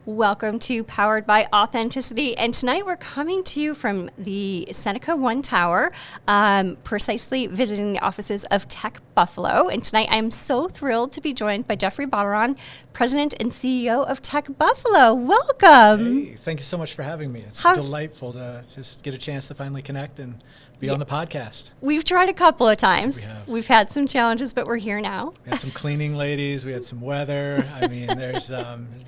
Welcome to Powered by Authenticity, and tonight we're coming to you from the Seneca One Tower, precisely visiting the offices of TechBuffalo. And tonight I'm so thrilled to be joined by Jeffrey Botteron, President and CEO of TechBuffalo. Welcome. Hey, thank you so much for having me. It's delightful to just get a chance to finally connect and be on the podcast. We've tried a couple of times. We have. We've had some challenges, but we're here now. We had some cleaning ladies. We had some weather. I mean, there's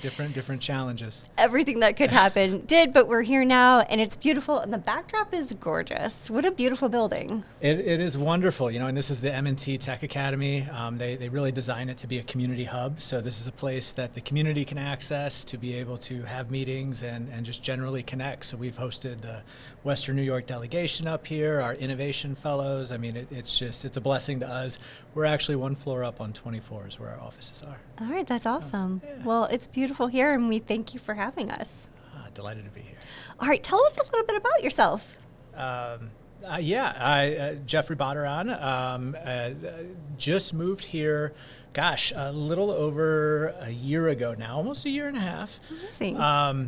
different challenges. Everything that could happen did, but we're here now, and it's beautiful, and the backdrop is gorgeous. What a beautiful building. It is wonderful, and this is the M&T Tech Academy. They really design it to be a community hub, so this is a place that the community can access to be able to have meetings and just generally connect. So we've hosted the Western New York delegation up here, our innovation fellows. I mean, it's a blessing to us. We're actually one floor up on 24 is where our offices are. All right, that's awesome. Yeah. Well, it's beautiful here, and we thank you for having us. Delighted to be here. All right, tell us a little bit about yourself. Jeffrey Botteron, just moved here, a little over a year ago now, almost a year and a half. Amazing. I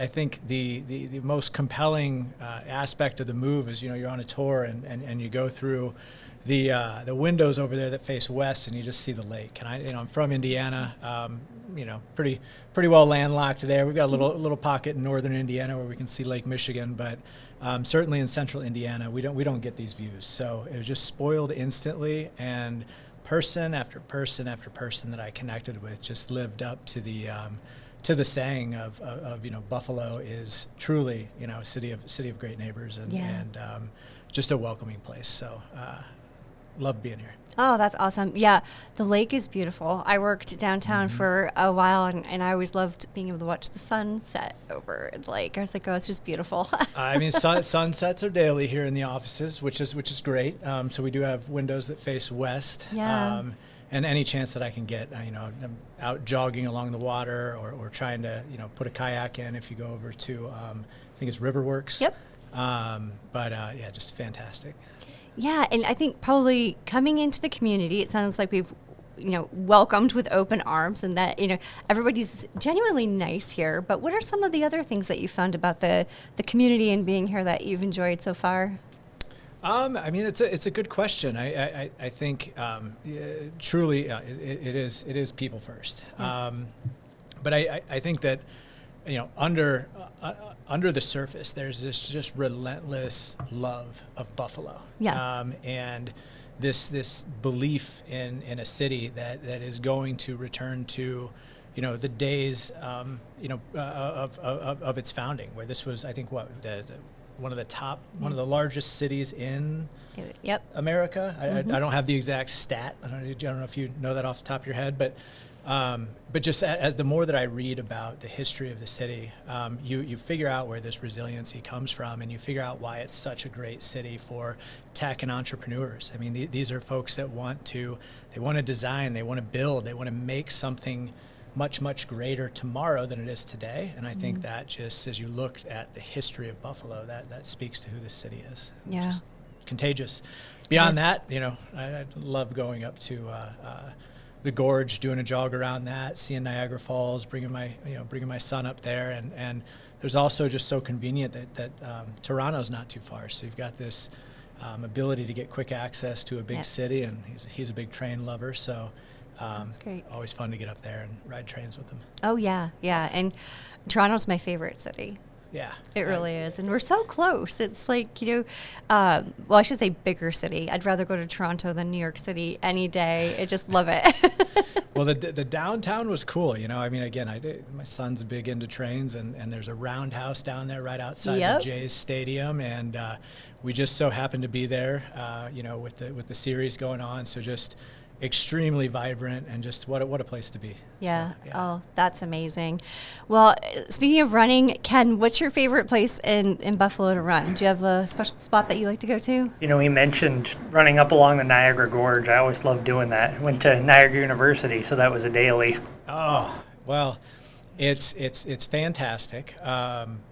think the most compelling aspect of the move is, you're on a tour and you go through the windows over there that face west and you just see the lake. And I'm from Indiana, pretty well landlocked there. We've got a little pocket in northern Indiana where we can see Lake Michigan, but certainly in central Indiana we don't get these views. So it was just spoiled instantly, and person after person after person that I connected with just lived up to the saying of Buffalo is truly a city of great neighbors and just a welcoming place. So love being here. Oh, that's awesome. Yeah, the lake is beautiful. I worked downtown for a while, and I always loved being able to watch the sunset over the lake. I was like, oh, it's just beautiful. I mean, sunsets are daily here in the offices, which is great. So we do have windows that face west. Yeah. And any chance that I can get, I'm out jogging along the water or trying to, put a kayak in if you go over to, I think it's Riverworks. Yep. Just fantastic. Yeah, and I think probably coming into the community, it sounds like we've, welcomed with open arms, and that, everybody's genuinely nice here. But what are some of the other things that you found about the community and being here that you've enjoyed so far? It's a good question. I think truly it is people first. But I think that under the surface there's this just relentless love of Buffalo. Yeah. And this belief in a city that is going to return to the days of its founding, where this was, I think, one of the largest cities in America. I don't have the exact stat. I don't know if you know that off the top of your head, but just as the more that I read about the history of the city, you figure out where this resiliency comes from, and you figure out why it's such a great city for tech and entrepreneurs. I mean, these are folks that want to design, they want to build, they want to make something much, much greater tomorrow than it is today. And I think that just as you look at the history of Buffalo, that speaks to who this city is. Yeah. Just contagious. Beyond that, I love going up to the gorge, doing a jog around that, seeing Niagara Falls, bringing my son up there. And there's also just so convenient that Toronto's not too far. So you've got this ability to get quick access to a big city, and he's a big train lover. So that's great. Always fun to get up there and ride trains with them. Oh, yeah. And Toronto's my favorite city. Yeah. It really is. And we're so close. It's like, I should say bigger city. I'd rather go to Toronto than New York City any day. I just love it. Well, the downtown was cool. Again, my son's big into trains, and there's a roundhouse down there right outside the Jays Stadium. And we just so happened to be there, with the series going on. So just extremely vibrant, and just what a place to be. Yeah. So, Oh, that's amazing. Well, speaking of running, Ken, what's your favorite place in Buffalo to run? Do you have a special spot that you like to go to? He mentioned running up along the Niagara Gorge. I always loved doing that. Went to Niagara University, so that was a daily. Oh, well, it's fantastic.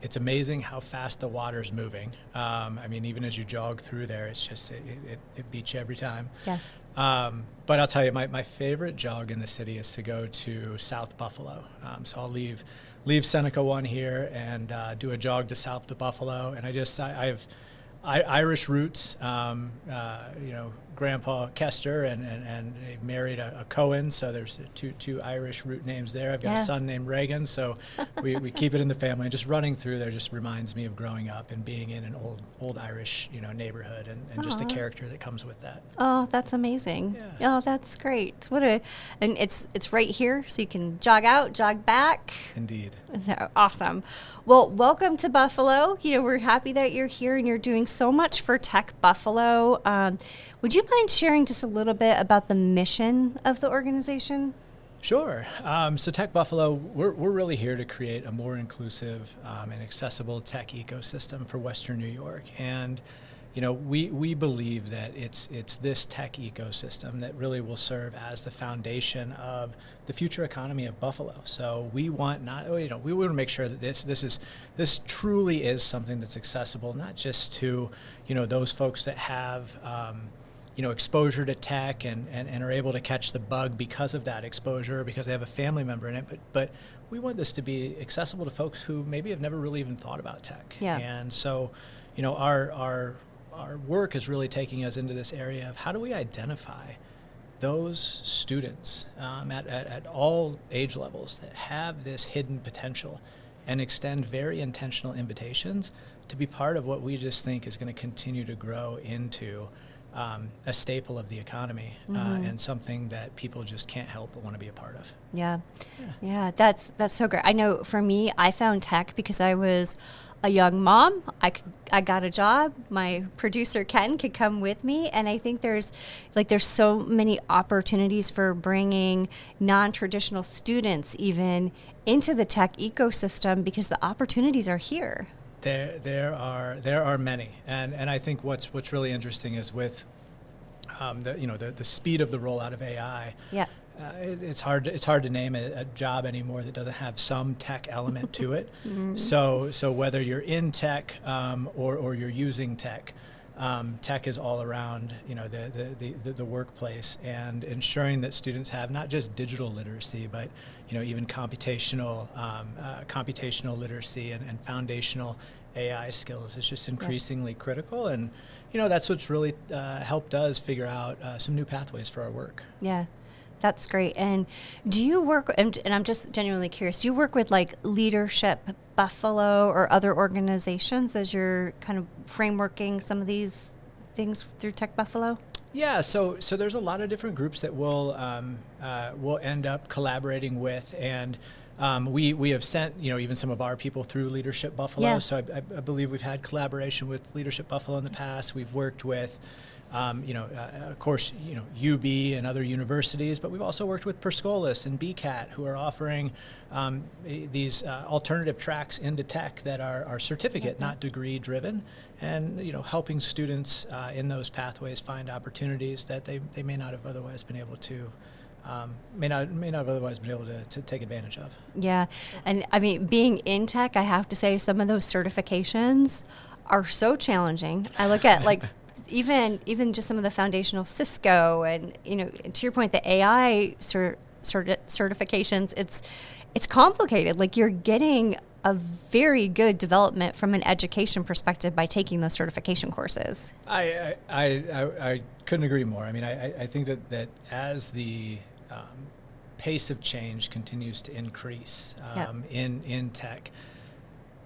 It's amazing how fast the water's moving. Even as you jog through there, it's just it beats you every time. Yeah. But I'll tell you, my favorite jog in the city is to go to South Buffalo. So I'll leave Seneca 1 here and do a jog to South to Buffalo. And I have Irish roots, Grandpa Kester, and they married a Cohen, so there's two Irish root names there. I've got a son named Reagan, so we keep it in the family. And just running through there just reminds me of growing up and being in an old Irish neighborhood, and just the character that comes with that. Oh, that's amazing. Yeah. Oh, that's great. And it's right here, so you can jog out, jog back. Indeed. So awesome. Well, welcome to Buffalo. We're happy that you're here and you're doing so much for Tech Buffalo. Would you mind sharing just a little bit about the mission of the organization? Sure. So Tech Buffalo, we're really here to create a more inclusive and accessible tech ecosystem for Western New York. And we believe that it's this tech ecosystem that really will serve as the foundation of the future economy of Buffalo. So we want we want to make sure that this truly is something that's accessible, not just to those folks that have exposure to tech and are able to catch the bug because of that exposure, because they have a family member in it, but we want this to be accessible to folks who maybe have never really even thought about tech. Yeah. And so our work is really taking us into this area of how do we identify those students at all age levels that have this hidden potential and extend very intentional invitations to be part of what we just think is going to continue to grow into a staple of the economy, and something that people just can't help but want to be a part of. Yeah, that's so great. I know for me, I found tech because I was a young mom. I got a job. My producer Ken could come with me, and I think there's so many opportunities for bringing non-traditional students even into the tech ecosystem because the opportunities are here. There are many, and I think what's really interesting is with the speed of the rollout of AI. Yeah. It's hard to name a job anymore that doesn't have some tech element to it. So whether you're in tech or you're using tech, tech is all around the workplace, and ensuring that students have not just digital literacy, but even computational literacy and foundational AI skills is just increasingly critical. And that's what's really helped us figure out some new pathways for our work. Yeah. That's great. And do you work, and I'm just genuinely curious, do you work with like Leadership Buffalo or other organizations as you're kind of frameworking some of these things through Tech Buffalo? Yeah, so there's a lot of different groups that we'll end up collaborating with, and we have sent even some of our people through Leadership Buffalo. Yeah. So I believe we've had collaboration with Leadership Buffalo in the past. We've worked with of course, UB and other universities, but we've also worked with Perscolis and BCAT, who are offering these alternative tracks into tech that are certificate, not degree driven, and helping students in those pathways find opportunities that they may not have otherwise been able to. May not have otherwise been able to take advantage of. Yeah, and I mean, being in tech, I have to say some of those certifications are so challenging. I look at like even just some of the foundational Cisco and to your point, the AI certifications. It's complicated. Like you're getting a very good development from an education perspective by taking those certification courses. I couldn't agree more. I mean, I think that as the pace of change continues to increase in tech,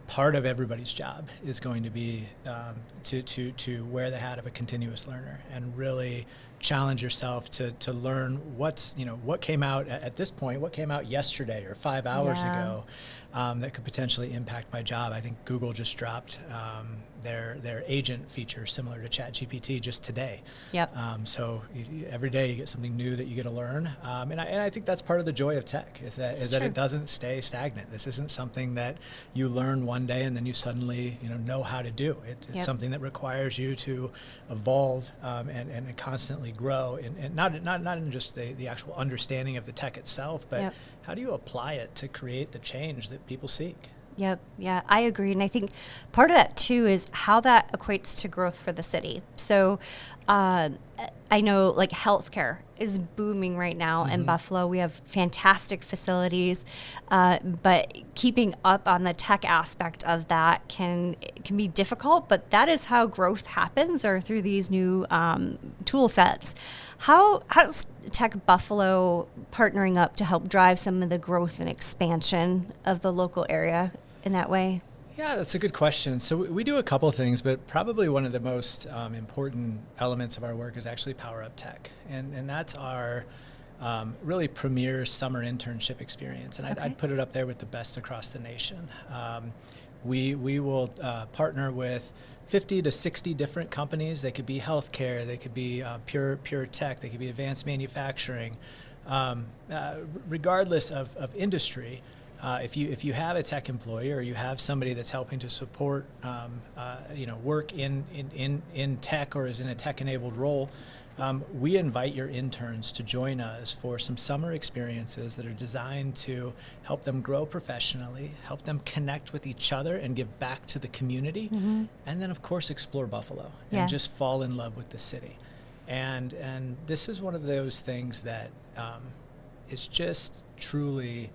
part of everybody's job is going to be to wear the hat of a continuous learner and really challenge yourself to learn what came out at this point, what came out yesterday or 5 hours ago that could potentially impact my job. I think Google just dropped their agent feature similar to ChatGPT just today. Yep. So every day you get something new that you get to learn, and I think that's part of the joy of tech is that it doesn't stay stagnant. This isn't something that you learn one day and then you suddenly know how to do. It's something that requires you to evolve and constantly grow, and not in just the actual understanding of the tech itself, but how do you apply it to create the change that people seek? Yep. Yeah, I agree. And I think part of that too is how that equates to growth for the city. So I know like healthcare is booming right now in Buffalo. We have fantastic facilities, but keeping up on the tech aspect of that can be difficult. But that is how growth happens, or through these new tool sets. How's Tech Buffalo partnering up to help drive some of the growth and expansion of the local area in that way? Yeah, that's a good question. So we do a couple things, but probably one of the most important elements of our work is actually PowerUp Tech. And that's our really premier summer internship experience. And I'd put it up there with the best across the nation. We will partner with 50 to 60 different companies. They could be healthcare, they could be pure tech, they could be advanced manufacturing. Regardless of industry, if you have a tech employee, or you have somebody that's helping to support work in tech, or is in a tech-enabled role, we invite your interns to join us for some summer experiences that are designed to help them grow professionally, help them connect with each other and give back to the community, and then of course explore Buffalo and just fall in love with the city. And this is one of those things that is just truly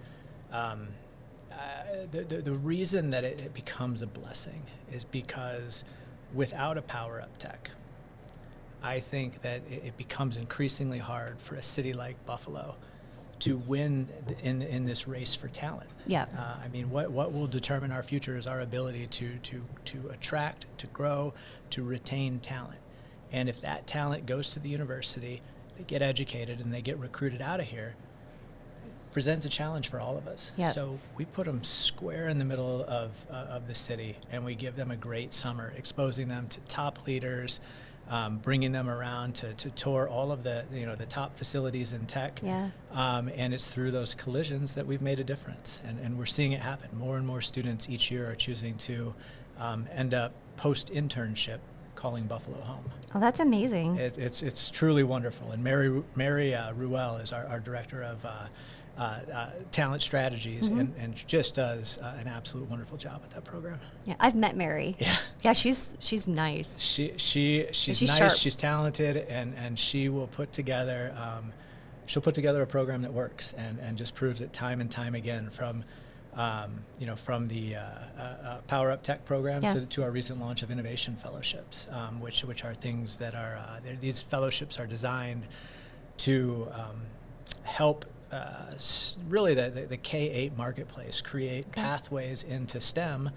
the reason that it becomes a blessing is because without a PowerUp Tech, I think that it becomes increasingly hard for a city like Buffalo to win in this race for talent. Yeah. I mean, what will determine our future is our ability to attract, to grow, to retain talent. And if that talent goes to the university, they get educated, and they get recruited out of here, presents a challenge for all of us. Yep. So we put them square in the middle of the city, and we give them a great summer, exposing them to top leaders, bringing them around to tour all of the top facilities in tech. Yeah. And it's through those collisions that we've made a difference, and we're seeing it happen. More and more students each year are choosing to end up post-internship calling Buffalo home. Oh, that's amazing. It's truly wonderful. And Mary Ruel is our director of talent strategies, and just does an absolute wonderful job with that program. Yeah, I've met Mary. Yeah, she's nice. She's nice. Sharp. She's talented, and she will put together a program that works, and just proves it time and time again, from the PowerUp Tech program to our recent launch of innovation fellowships, which are things that are these fellowships are designed to help really the K-8 marketplace create pathways into STEM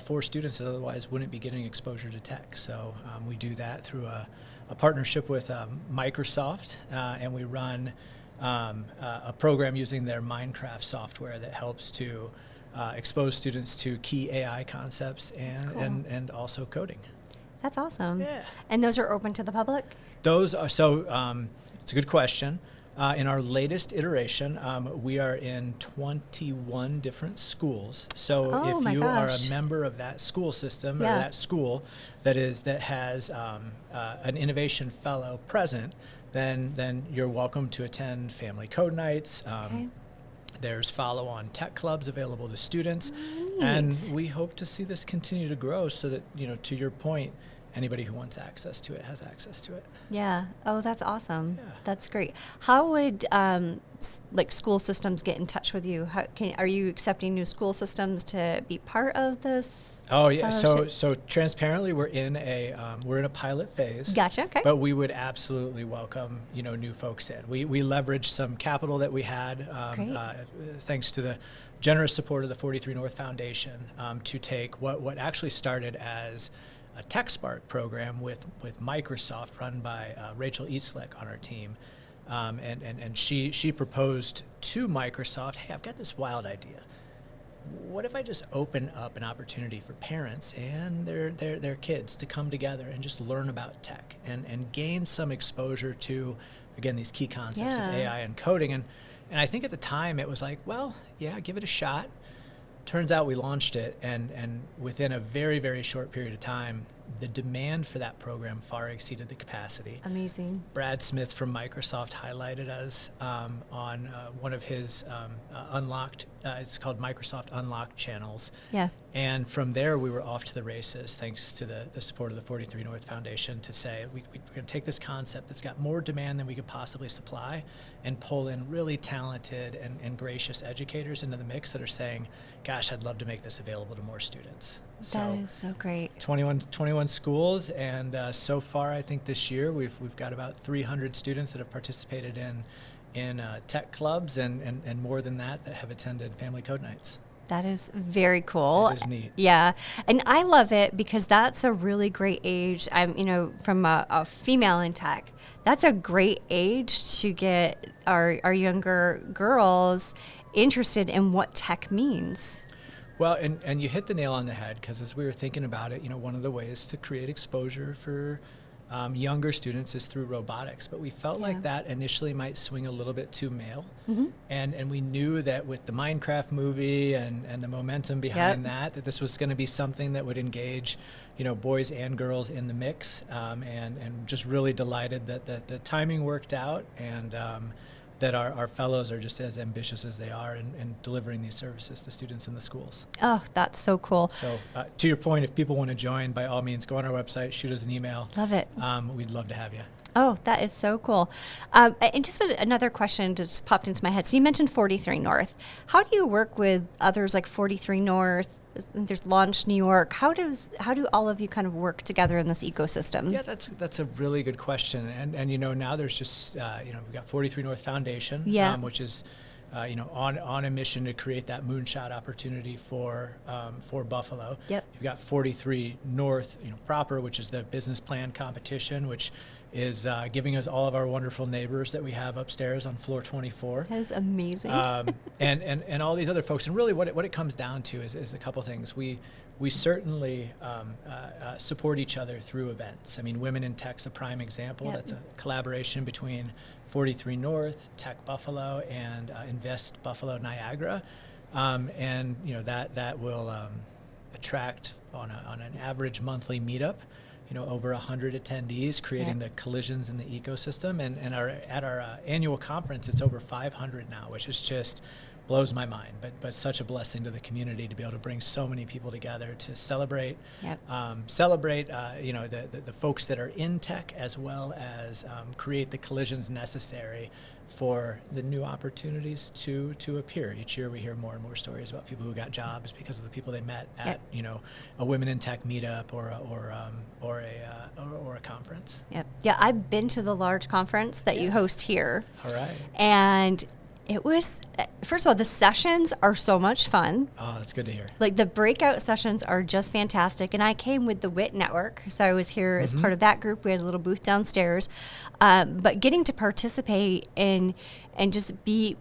for students that otherwise wouldn't be getting exposure to tech. So we do that through a partnership with Microsoft, and we run a program using their Minecraft software that helps to expose students to key AI concepts and also coding. That's awesome. Yeah. And those are open to the public? Those are it's a good question. In our latest iteration, we are in 21 different schools. So if you are a member of that school system, or that school that has an innovation fellow present, then you're welcome to attend family code nights. There's follow-on tech clubs available to students. Nice. And we hope to see this continue to grow, so that, to your point, anybody who wants access to it has access to it. Yeah. Oh, that's awesome. Yeah. That's great. How would school systems get in touch with you? Are you accepting new school systems to be part of this? Oh yeah. fellowship? So transparently, we're in a pilot phase. Gotcha. Okay. But we would absolutely welcome new folks in. We leveraged some capital that we had thanks to the generous support of the 43 North Foundation to take what actually started as a TechSpark program with Microsoft, run by Rachel Eastlick on our team. And she proposed to Microsoft, hey, I've got this wild idea. What if I just open up an opportunity for parents and their kids to come together and just learn about tech and gain some exposure to, again, these key concepts of AI and coding. And I think at the time it was like, well, yeah, give it a shot. Turns out we launched it, and within a very, very short period of time, the demand for that program far exceeded the capacity. Amazing. Brad Smith from Microsoft highlighted us on one of his unlocked, it's called Microsoft Unlocked channels. Yeah. And from there, we were off to the races, thanks to the support of the 43 North Foundation, to say we're going to take this concept that's got more demand than we could possibly supply and pull in really talented and gracious educators into the mix that are saying, gosh, I'd love to make this available to more students. That is so great. 21 schools, and so far, I think this year we've got about 300 students that have participated in tech clubs, and more than that have attended family code nights. That is very cool. It is neat. Yeah. And I love it because that's a really great age. I'm, from a female in tech, that's a great age to get our younger girls interested in what tech means. Well, and you hit the nail on the head, because as we were thinking about it, one of the ways to create exposure for younger students is through robotics, but we felt like that initially might swing a little bit too male. Mm-hmm. And we knew that with the Minecraft movie and the momentum behind that this was going to be something that would engage, boys and girls in the mix, and just really delighted that the timing worked out, and that our fellows are just as ambitious as they are in delivering these services to students in the schools. Oh, that's so cool. So to your point, if people want to join, by all means, go on our website, shoot us an email. Love it. We'd love to have you. Oh, that is so cool. And just another question just popped into my head. So you mentioned 43 North. How do you work with others like 43 North? There's Launch New York. How do all of you kind of work together in this ecosystem? Yeah, that's a really good question. And now there's just we've got 43 North Foundation, which is on a mission to create that moonshot opportunity for Buffalo. Yep. You've got 43 North proper, which is the business plan competition, which is giving us all of our wonderful neighbors that we have upstairs on floor 24. That is amazing. And all these other folks. And really what it comes down to is a couple things. We certainly support each other through events. I mean, Women in Tech's a prime example. Yep. That's a collaboration between 43 North, TechBuffalo, and Invest Buffalo Niagara. And that will attract on an average monthly meetup over 100 attendees, creating the collisions in the ecosystem. And at our annual conference, it's over 500 now, which is just blows my mind. But such a blessing to the community to be able to bring so many people together to celebrate, the folks that are in tech, as well as create the collisions necessary for the new opportunities to appear. Each year we hear more and more stories about people who got jobs because of the people they met at a Women in Tech meetup or a conference. Yep. Yeah, I've been to the large conference that you host here. All right. And it was, first of all, the sessions are so much fun. Oh, that's good to hear. Like the breakout sessions are just fantastic. And I came with the WIT Network, so I was here as part of that group. We had a little booth downstairs. But getting to participate in and just be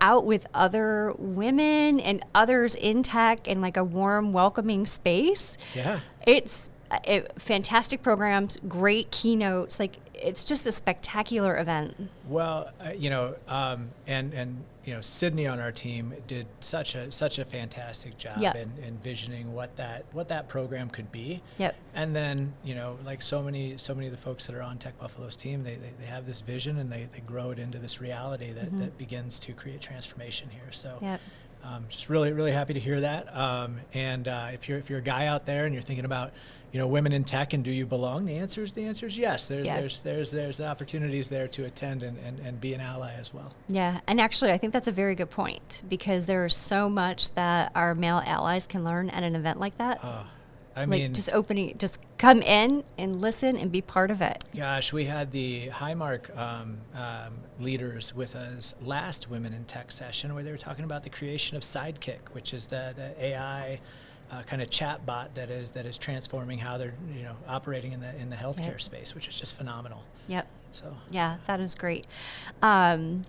out with other women and others in tech in like a warm, welcoming space. Yeah. It's fantastic programs, great keynotes. Like it's just a spectacular event. Well, Sydney on our team did such a fantastic job in envisioning what that program could be. Yep. And then like so many of the folks that are on TechBuffalo's team, they have this vision and they grow it into this reality that begins to create transformation here. So. Yep. Just really, really happy to hear that. And if you're a guy out there and you're thinking about, women in tech and do you belong? The answer is yes. There's opportunities there to attend and be an ally as well. Yeah, and actually, I think that's a very good point because there's so much that our male allies can learn at an event like that. I mean, just come in and listen and be part of it. Gosh, we had the Highmark leaders with us last Women in Tech session where they were talking about the creation of Sidekick, which is the AI kind of chat bot that is transforming how they're operating in the healthcare space, which is just phenomenal. Yep. So yeah, that is great. I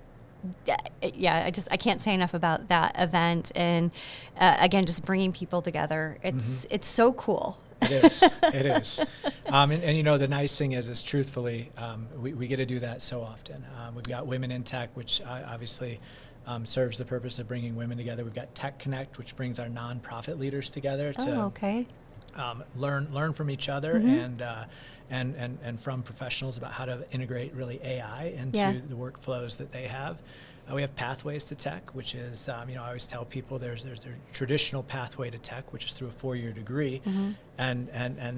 can't say enough about that event, and again, just bringing people together. It's so cool. It is. It is. And the nice thing is truthfully, we get to do that so often. We've got Women in Tech, which obviously serves the purpose of bringing women together. We've got Tech Connect, which brings our nonprofit leaders together to learn from each other and from professionals about how to integrate really AI into the workflows that they have. We have pathways to tech, which is, I always tell people there's a traditional pathway to tech, which is through a 4-year degree, and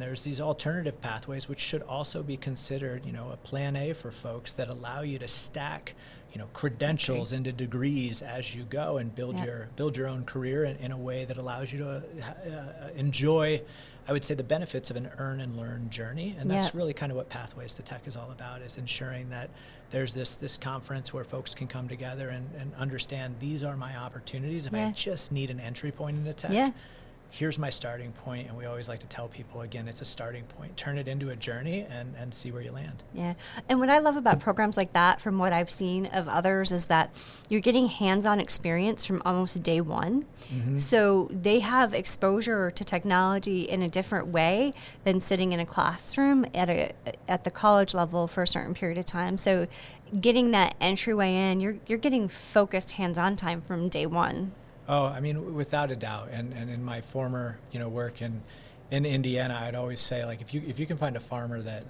there's these alternative pathways, which should also be considered, a plan A for folks that allow you to stack, credentials into degrees as you go and build your own career in a way that allows you to enjoy, I would say, the benefits of an earn and learn journey. And that's really kind of what Pathways to Tech is all about, is ensuring that there's this conference where folks can come together and understand, these are my opportunities. If I just need an entry point into tech, here's my starting point. And we always like to tell people, again, it's a starting point. Turn it into a journey and see where you land. Yeah. And what I love about programs like that, from what I've seen of others, is that you're getting hands-on experience from almost day one. So they have exposure to technology in a different way than sitting in a classroom at the college level for a certain period of time. So getting that entryway in, you're getting focused hands-on time from day one. Oh, I mean, without a doubt. And in my former, work in Indiana, I'd always say, like, if you can find a farmer that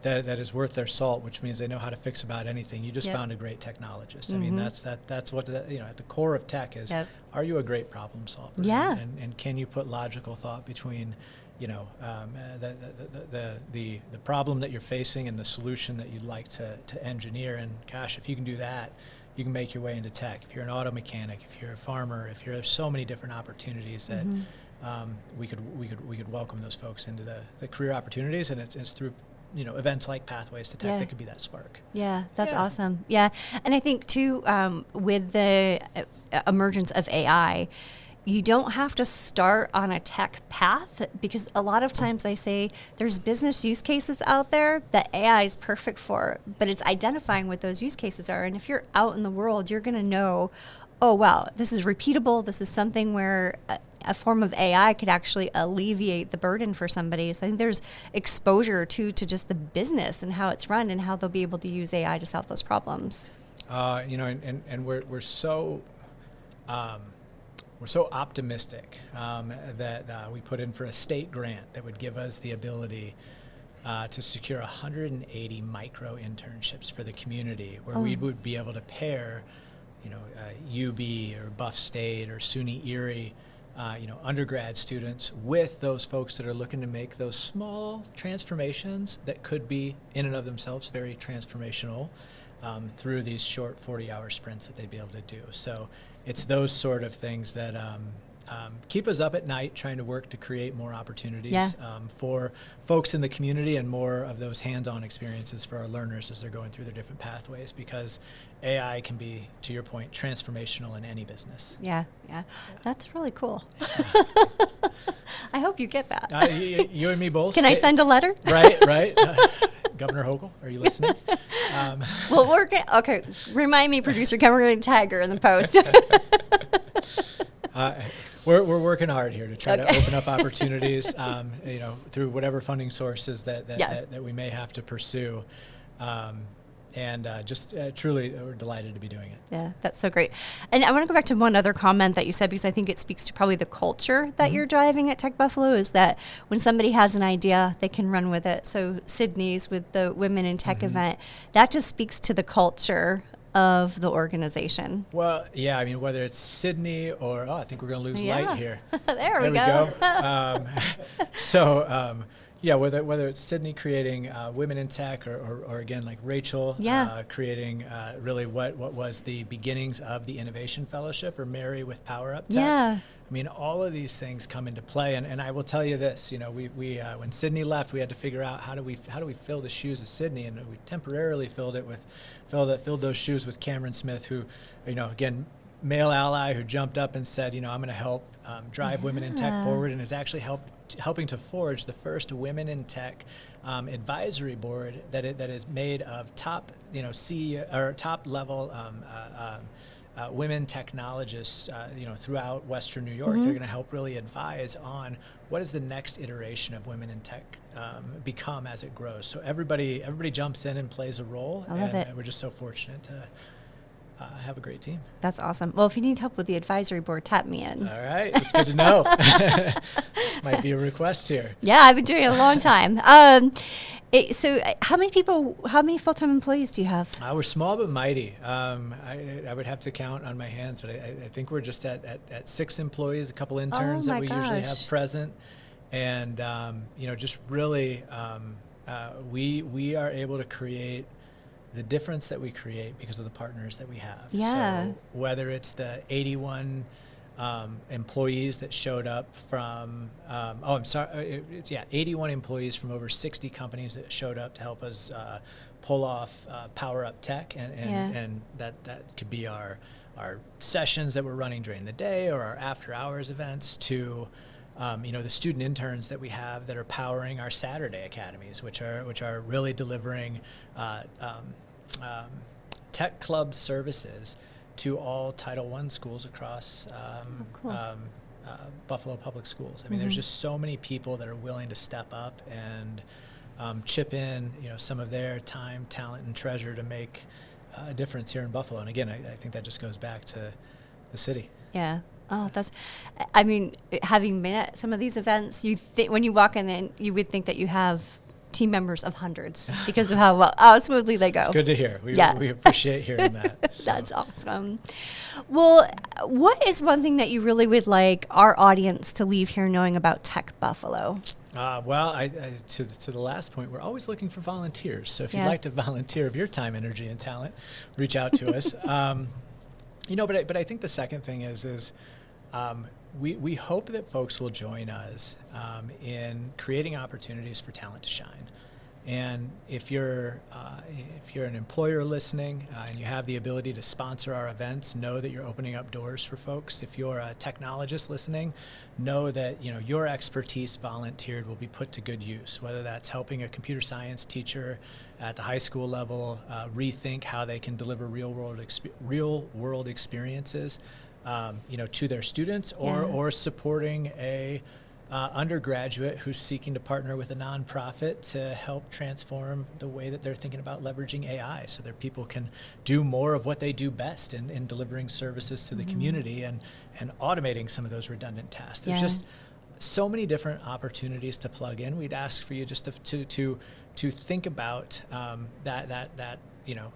is worth their salt, which means they know how to fix about anything, you just found a great technologist. I mean, that's what at the core of tech is. Are you a great problem solver? Yeah. And can you put logical thought between the problem that you're facing and the solution that you'd like to engineer? And gosh, if you can do that, you can make your way into tech. If you're an auto mechanic, if you're a farmer, there's so many different opportunities that we could welcome those folks into the career opportunities, and it's through events like Pathways to Tech that could be that spark. Yeah, that's awesome. Yeah, and I think too, with the emergence of AI, you don't have to start on a tech path, because a lot of times I say there's business use cases out there that AI is perfect for, but it's identifying what those use cases are. And if you're out in the world, you're going to know, oh, wow, this is repeatable. This is something where a form of AI could actually alleviate the burden for somebody. So I think there's exposure to just the business and how it's run and how they'll be able to use AI to solve those problems. And we're so... We're so optimistic that we put in for a state grant that would give us the ability to secure 180 micro internships for the community, where we would be able to pair, UB or Buff State or SUNY Erie, undergrad students with those folks that are looking to make those small transformations that could be in and of themselves very transformational through these short 40-hour sprints that they'd be able to do. So it's those sort of things that keep us up at night, trying to work to create more opportunities for folks in the community and more of those hands-on experiences for our learners as they're going through their different pathways, because AI can be, to your point, transformational in any business. Yeah. That's really cool. I hope you get that. You and me both. Can I send a letter? Right. Governor Hochul, are you listening? Well, okay. Remind me, producer Ken, we're going to tag her in the post. We're working hard here to try to open up opportunities, through whatever funding sources that we may have to pursue. Truly, we're delighted to be doing it. Yeah, that's so great. And I want to go back to one other comment that you said, because I think it speaks to probably the culture that you're driving at TechBuffalo, is that when somebody has an idea, they can run with it. So Sydney's with the Women in Tech event, that just speaks to the culture of the organization. Well, yeah, I mean, whether it's Sydney or, I think we're going to lose light here. there we go. Whether it's Sydney creating Women in Tech, or again, like Rachel, creating really what was the beginnings of the Innovation Fellowship, or Mary with PowerUp Tech. Yeah. I mean, all of these things come into play, and I will tell you this: we when Sydney left, we had to figure out how do we fill the shoes of Sydney, and we temporarily filled those shoes with Cameron Smith, who, again, male ally who jumped up and said, I'm going to help drive Women in Tech forward, and is actually helping to forge the first Women in Tech advisory board that is made of top top level women technologists throughout Western New York. They're going to help really advise on what is the next iteration of Women in Tech become as it grows. So everybody jumps in and plays a role, I love it. And we're just so fortunate have a great team. That's awesome. Well, if you need help with the advisory board, tap me in. All right, it's good to know. Might be a request here. Yeah, I've been doing it a long time. So how many full-time employees do you have? We're small but mighty. I would have to count on my hands, but I think we're just at 6 employees, a couple interns that we usually have present. And, just really, we are able to create the difference that we create because of the partners that we have. Yeah. So whether it's the 81 employees that showed up from, 81 employees from over 60 companies that showed up to help us pull off PowerUp Tech, and that could be our sessions that we're running during the day or our after hours events to the student interns that we have that are powering our Saturday academies, which are really delivering tech club services to all Title I schools across Buffalo Public Schools. I mean, there's just so many people that are willing to step up and chip in, some of their time, talent, and treasure to make a difference here in Buffalo. And again, I think that just goes back to the city. Yeah. Oh, having been at some of these events, when you walk in, then you would think that you have team members of hundreds because of how smoothly they go. It's good to hear. We appreciate hearing that. So. That's awesome. Well, what is one thing that you really would like our audience to leave here knowing about Tech Buffalo? To the last point, we're always looking for volunteers. So if you'd like to volunteer of your time, energy, and talent, reach out to us. But I think the second thing is we hope that folks will join us in creating opportunities for talent to shine. And if you're an employer listening and you have the ability to sponsor our events, know that you're opening up doors for folks. If you're a technologist listening, know that your expertise volunteered will be put to good use. Whether that's helping a computer science teacher at the high school level rethink how they can deliver real world experiences, to their students, or supporting a undergraduate who's seeking to partner with a nonprofit to help transform the way that they're thinking about leveraging AI so their people can do more of what they do best in delivering services to the community and automating some of those redundant tasks. There's just so many different opportunities to plug in. We'd ask for you just to think about that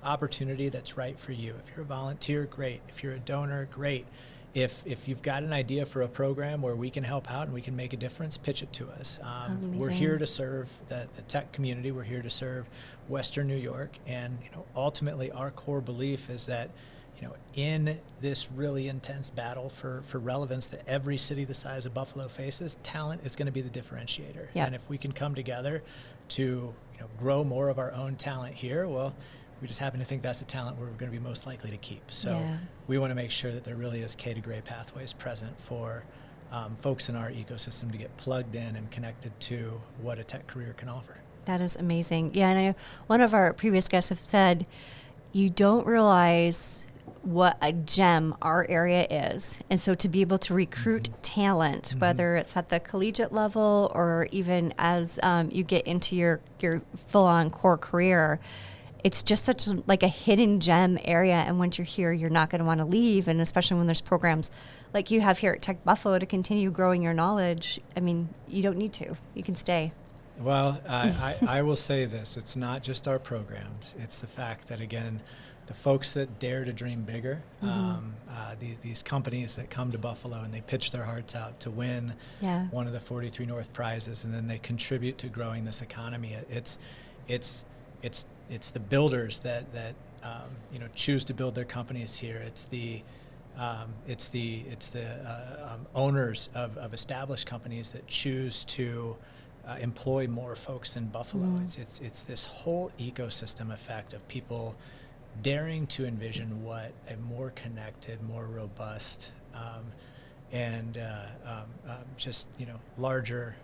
opportunity that's right for you. If you're a volunteer, great. If you're a donor, great. If you've got an idea for a program where we can help out and we can make a difference, pitch it to us. We're here to serve the tech community. We're here to serve Western New York. And ultimately, our core belief is that in this really intense battle for relevance that every city the size of Buffalo faces, talent is going to be the differentiator. Yep. And if we can come together to grow more of our own talent here, well, we just happen to think that's the talent we're going to be most likely to keep. So we want to make sure that there really is K to Gray pathways present for folks in our ecosystem to get plugged in and connected to what a tech career can offer. That is amazing. Yeah, and I know one of our previous guests have said, you don't realize what a gem our area is. And so to be able to recruit talent, whether it's at the collegiate level or even as you get into your full-on core career, it's just such a hidden gem area. And once you're here, you're not going to want to leave. And especially when there's programs like you have here at Tech Buffalo to continue growing your knowledge. I mean, you don't need to. You can stay. Well, I will say this. It's not just our programs. It's the fact that, again, the folks that dare to dream bigger, these companies that come to Buffalo and they pitch their hearts out to win one of the 43 North prizes, and then they contribute to growing this economy. It's the builders that choose to build their companies here. It's the owners of established companies that choose to employ more folks in Buffalo. It's this whole ecosystem effect of people daring to envision what a more connected, more robust, and larger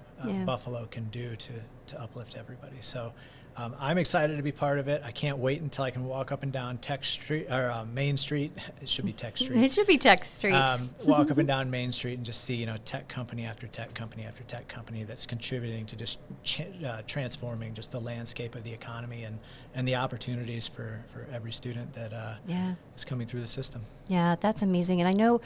Buffalo can do to uplift everybody. So I'm excited to be part of it. I can't wait until I can walk up and down Tech Street or Main Street. It should be Tech Street. It should be Tech Street. Walk up and down Main Street and just see, tech company after tech company after tech company that's contributing to just transforming just the landscape of the economy and the opportunities for every student that is coming through the system. Yeah, that's amazing. And I know,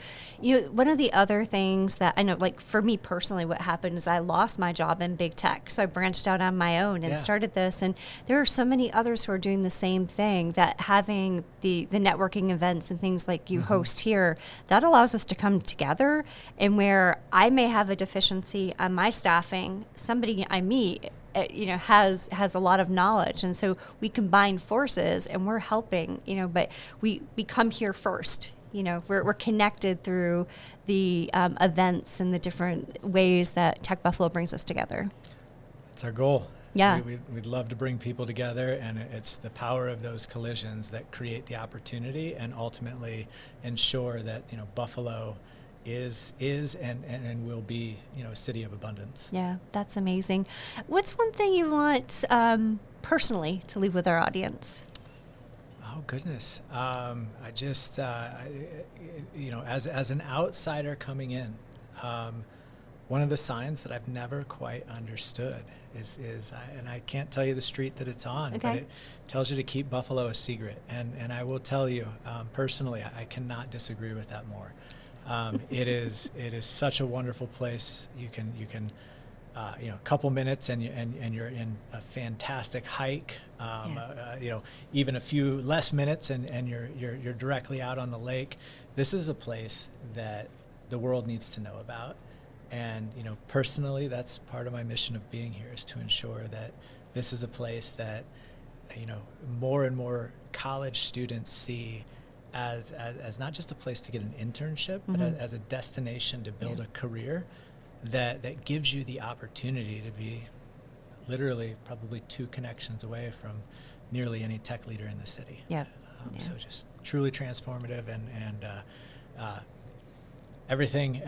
one of the other things that I know, like for me personally, what happened is I lost my job in big tech. So I branched out on my own and started this. And there are so many others who are doing the same thing, that having the networking events and things like you host here, that allows us to come together. And where I may have a deficiency on my staffing, somebody I meet has a lot of knowledge, and so we combine forces and we're helping, but we come here first. We're connected through the events and the different ways that Tech Buffalo brings us together. That's our goal. Yeah. We'd love to bring people together, and it's the power of those collisions that create the opportunity and ultimately ensure that Buffalo is and will be a city of abundance. Yeah, that's amazing. What's one thing you want personally to leave with our audience? Oh goodness, I just as an outsider coming in, one of the signs that I've never quite understood is and I can't tell you the street that it's on, but it tells you to keep Buffalo a secret, and I will tell you personally, I cannot disagree with that more. It is such a wonderful place. You can a couple minutes and you're in a fantastic hike. Even a few less minutes and you're directly out on the lake. This is a place that the world needs to know about. And personally, that's part of my mission of being here, is to ensure that this is a place that more and more college students see as not just a place to get an internship, but as a destination to build a career that gives you the opportunity to be literally probably 2 connections away from nearly any tech leader in the city. So just truly transformative, and everything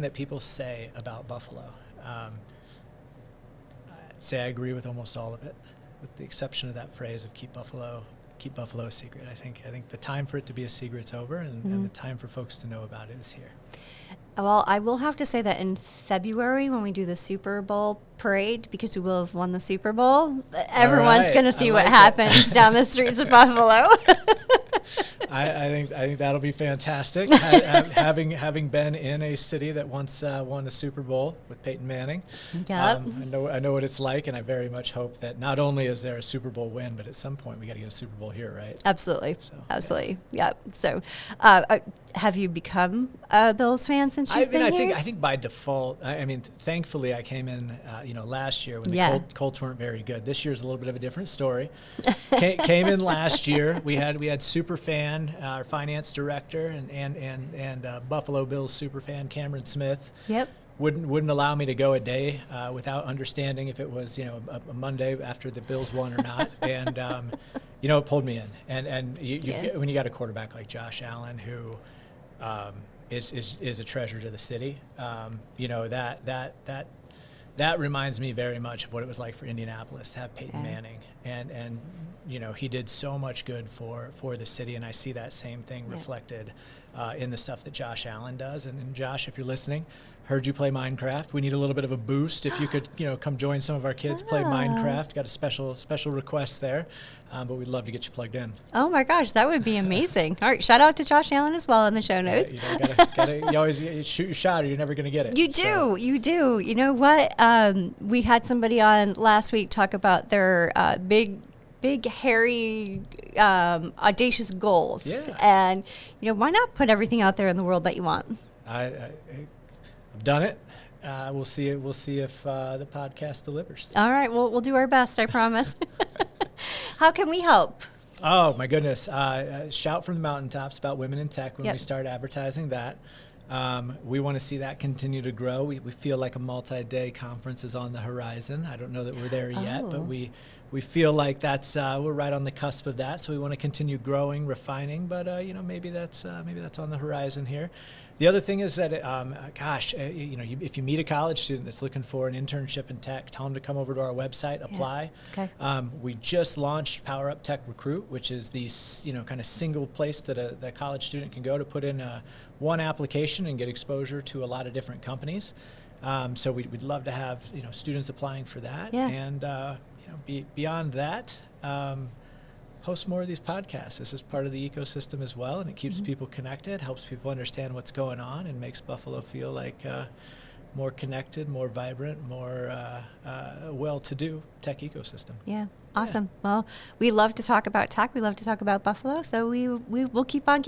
that people say about Buffalo. I'd say I agree with almost all of it, with the exception of that phrase of keep Buffalo a secret. I think the time for it to be a secret's over, and the time for folks to know about it is here. Well, I will have to say that in February, when we do the Super Bowl parade, because we will have won the Super Bowl, everyone's going to see what happens down the streets of Buffalo. I think that'll be fantastic. having been in a city that once won a Super Bowl with Peyton Manning, I know what it's like, and I very much hope that not only is there a Super Bowl win, but at some point we got to get a Super Bowl here, right? Absolutely, absolutely, yeah. So, have you become a Bills fan since you've been here? I think by default. Thankfully, I came in, last year when the Colts weren't very good. This year's a little bit of a different story. Came in last year. We had superfan, our finance director, and Buffalo Bills superfan Cameron Smith. Yep. Wouldn't allow me to go a day without understanding if it was a Monday after the Bills won or not, and it pulled me in. And when you got a quarterback like Josh Allen, who is a treasure to the city, that reminds me very much of what it was like for Indianapolis to have Peyton Manning, and he did so much good for the city, and I see that same thing reflected in the stuff that Josh Allen does. And Josh, if you're listening, heard you play Minecraft. We need a little bit of a boost. If you could, come join some of our kids play Minecraft. Got a special request there, but we'd love to get you plugged in. Oh my gosh, that would be amazing. All right, shout out to Josh Allen as well in the show notes. You always shoot your shot, or you're never going to get it. You do. You know what? We had somebody on last week talk about their big, hairy, audacious goals. Yeah. And why not put everything out there in the world that you want? I've done it. We'll see if the podcast delivers. All right. Well, we'll do our best, I promise. How can we help? Oh, my goodness. Shout from the mountaintops about women in tech when we start advertising that. We want to see that continue to grow. We feel like a multi-day conference is on the horizon. I don't know that we're there yet, but we we feel like that's we're right on the cusp of that. So we want to continue growing, refining, but maybe that's on the horizon here. The other thing is that, if you meet a college student that's looking for an internship in tech, tell them to come over to our website, apply. Okay. We just launched PowerUp Tech Recruit, which is the kind of single place that a college student can go to put in one application and get exposure to a lot of different companies. So we'd love to have students applying for that. Yeah. And beyond that. Host more of these podcasts. This is part of the ecosystem as well, and it keeps people connected, helps people understand what's going on, and makes Buffalo feel like more connected, more vibrant, more well-to-do tech ecosystem. Yeah, awesome. Yeah. Well, we love to talk about tech. We love to talk about Buffalo, so we will keep on.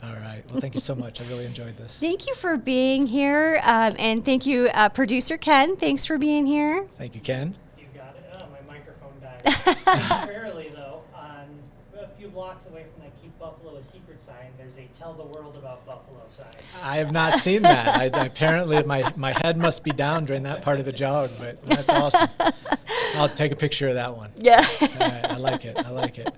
All right. Well, thank you so much. I really enjoyed this. Thank you for being here, and thank you, producer Ken. Thanks for being here. Thank you, Ken. You got it. Oh, my microphone died. Rarely, though. A few blocks away from that Keep Buffalo a Secret sign, there's a Tell the World About Buffalo sign. I have not seen that. Apparently my head must be down during that part of the jog, but that's awesome. I'll take a picture of that one. Yeah. All right, I like it.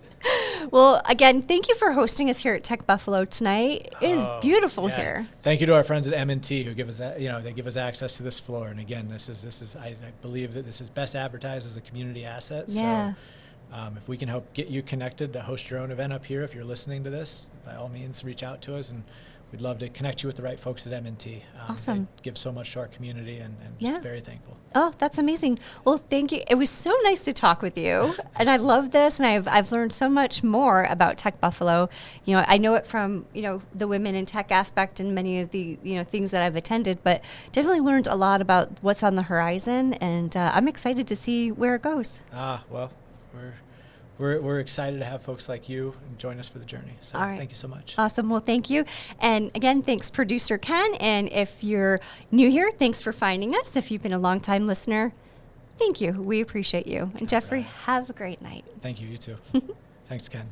Well, again, thank you for hosting us here at Tech Buffalo tonight. It is beautiful here. Thank you to our friends at M&T who give us that. They give us access to this floor. And again, this is I believe that this is best advertised as a community asset. Yeah. So, if we can help get you connected to host your own event up here, if you're listening to this, by all means, reach out to us, and we'd love to connect you with the right folks at M&T. Awesome. They give so much to our community, and just very thankful. Oh, that's amazing. Well, thank you. It was so nice to talk with you, and I love this, and I've learned so much more about Tech Buffalo. I know it from the women in tech aspect and many of the things that I've attended, but definitely learned a lot about what's on the horizon, and I'm excited to see where it goes. Well. We're excited to have folks like you join us for the journey. So Thank you so much. Awesome. Well, thank you. And again, thanks, producer Ken. And if you're new here, thanks for finding us. If you've been a longtime listener, thank you. We appreciate you. And Jeffrey, have a great night. Thank you. You too. Thanks, Ken.